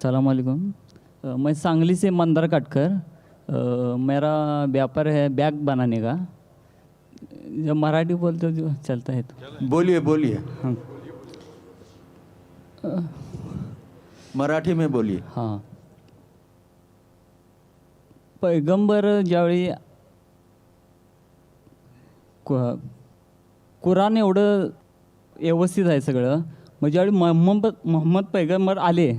अस्सलाम वालेकुम। मैं सांगली से मंदार काटकर। मेरा व्यापार है बैग बनाने का। जब मराठी बोलते हो जो चलता है तो बोलिए बोलिए, हाँ मराठी में बोलिए। हां। पैगंबर ज्यावेळी कुराण एवढं व्यवस्थित आहे सगळं, मग ज्यावेळी मोहम्मद पैगंबर आले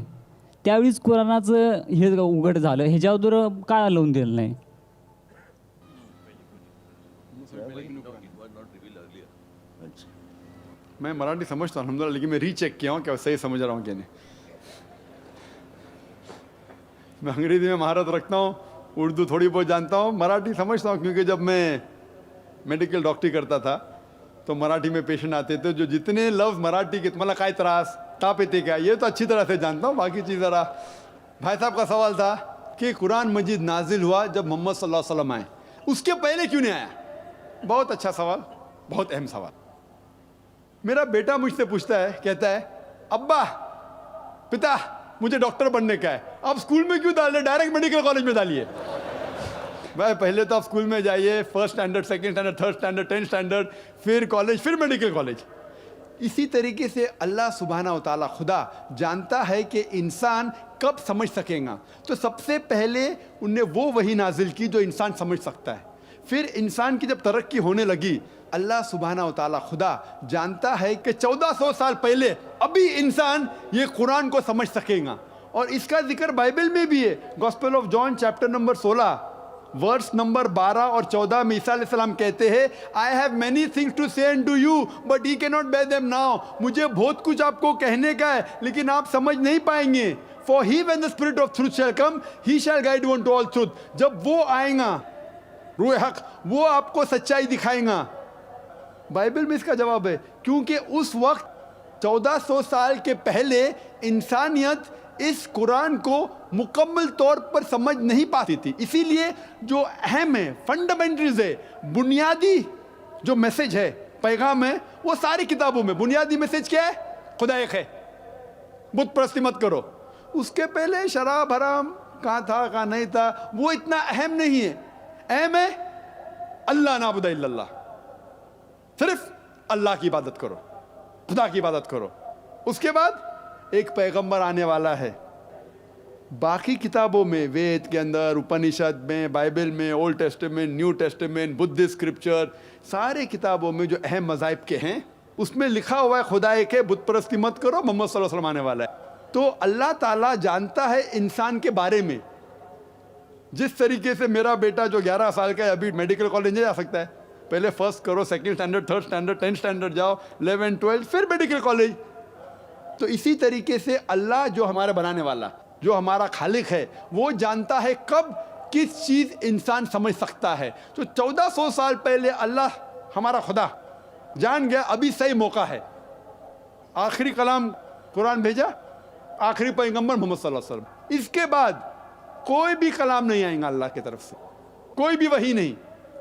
त्यावेळीच कुराणाचं हे उघड झालं, ह्याच्यावर काय लावून दिलं नाही? मैं मराठी समझता हूँ अल्हम्दुलिल्लाह, लेकिन मैं रीचेक किया हूँ क्या सही समझ रहा हूँ कि नहीं। मैं अंग्रेजी में महारत रखता हूँ, उर्दू थोड़ी बहुत जानता हूँ, मराठी समझता हूँ क्योंकि जब मैं मेडिकल डॉक्टरी करता था तो मराठी में पेशेंट आते थे जो जितने लफ्ज़ मराठी के तुम्हाला काय त्रास ताप येते क्या, ये तो अच्छी तरह से जानता हूँ। बाकी चीज़ ज़रा भाई साहब का सवाल था कि कुरान मजीद नाजिल हुआ जब मोहम्मद सल्लल्लाहु अलैहि वसल्लम आए, उसके पहले क्यों नहीं आया? बहुत अच्छा सवाल, बहुत अहम सवाल। मेरा बेटा मुझसे पूछता है, कहता है अब्बा पिता मुझे डॉक्टर बनने का है, आप स्कूल में क्यों डाल रहे, डायरेक्ट मेडिकल कॉलेज में डालिए। भाई पहले तो आप स्कूल में जाइए, first standard, second standard, third standard, 10th standard, फिर कॉलेज, फिर मेडिकल कॉलेज। इसी तरीके से अल्लाह सुब्हाना व तआला खुदा जानता है कि इंसान कब समझ सकेगा, तो सबसे पहले उनने वो वही नाजिल की जो इंसान समझ सकता है। फिर इंसान की जब तरक्की होने लगी, अल्लाह सुब्हाना व तआला खुदा जानता है कि 1400 साल पहले अभी इंसान ये कुरान को समझ सकेगा। और इसका जिक्र बाइबल में भी है। Gospel of John chapter number 16 verse number 12 और 14 में ईसा अलैहिस्सलाम कहते हैं, I have many things to say to you but he can not bear them now. मुझे बहुत कुछ आपको कहने का है लेकिन आप समझ नहीं पाएंगे। For he when the spirit of truth shall come he shall guide you to all truth. जब वो आएगा रूह हक, वो आपको सच्चाई दिखाएगा। बाइबल में इसका जवाब है, क्योंकि उस वक्त 1400 साल के पहले इंसानियत इस कुरान को मुकम्मल तौर पर समझ नहीं पाती थी। इसीलिए जो अहम है, फंडामेंटल्स है, बुनियादी जो मैसेज है, पैगाम है, वो सारी किताबों में बुनियादी मैसेज क्या है? खुदा एक है, बुत परस्ती मत करो। उसके पहले शराब हराम कहाँ था कहाँ नहीं था वो इतना अहम नहीं है। अहम है अल्लाह नाबुदा इल्लल्लाह, सिर्फ अल्लाह की इबादत करो, खुदा की इबादत करो। उसके बाद एक पैगंबर आने वाला है। बाकी किताबों में, वेद के अंदर, उपनिषद में, बाइबल में, old testament, new testament, Buddhist scripture, सारे किताबों में जो अहम मज़ाहिब के हैं उसमें लिखा हुआ है खुदा एक है, बुत परस्ती मत करो, मोहम्मद सल्लल्लाहु अलैहि वसल्लम आने वाला है। तो अल्लाह ताला जानता है इंसान के बारे में। जिस तरीके से मेरा बेटा जो 11 साल का है अभी मेडिकल कॉलेज नहीं जा सकता है, पहले फर्स्ट करो, second standard, third standard, 10th standard जाओ, 11th 12th, फिर मेडिकल कॉलेज। तो इसी तरीके से अल्लाह जो हमारा बनाने वाला, जो हमारा खालिक है, वो जानता है कब किस चीज़ इंसान समझ सकता है। तो 1400 साल पहले अल्लाह हमारा खुदा जान गया अभी सही मौका है। आखिरी कलाम कुरान भेजा, आखिरी पैगंबर मोहम्मद सल्लल्लाहु अलैहि वसल्लम। इसके बाद कोई भी कलाम नहीं आएगा अल्लाह की तरफ से, कोई भी वही नहीं,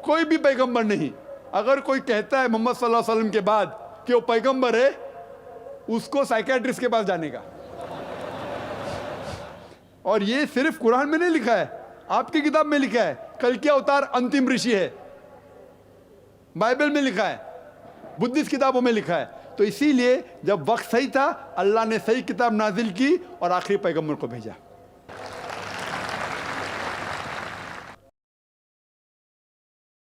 कोई भी पैगंबर नहीं। अगर कोई कहता है मोहम्मद सल्लल्लाहु अलैहि वसल्लम के बाद कि वो पैगंबर है, उसको साइकियाट्रिस्ट के पास जाने का। और ये सिर्फ कुरान में नहीं लिखा है, आपकी किताब में लिखा है, कल के अवतार अंतिम ऋषि है, बाइबल में लिखा है, बुद्धिस्ट किताबों में लिखा है। तो इसीलिए जब वक्त सही था, अल्लाह ने सही किताब नाजिल की और आखिरी पैगंबर को भेजा।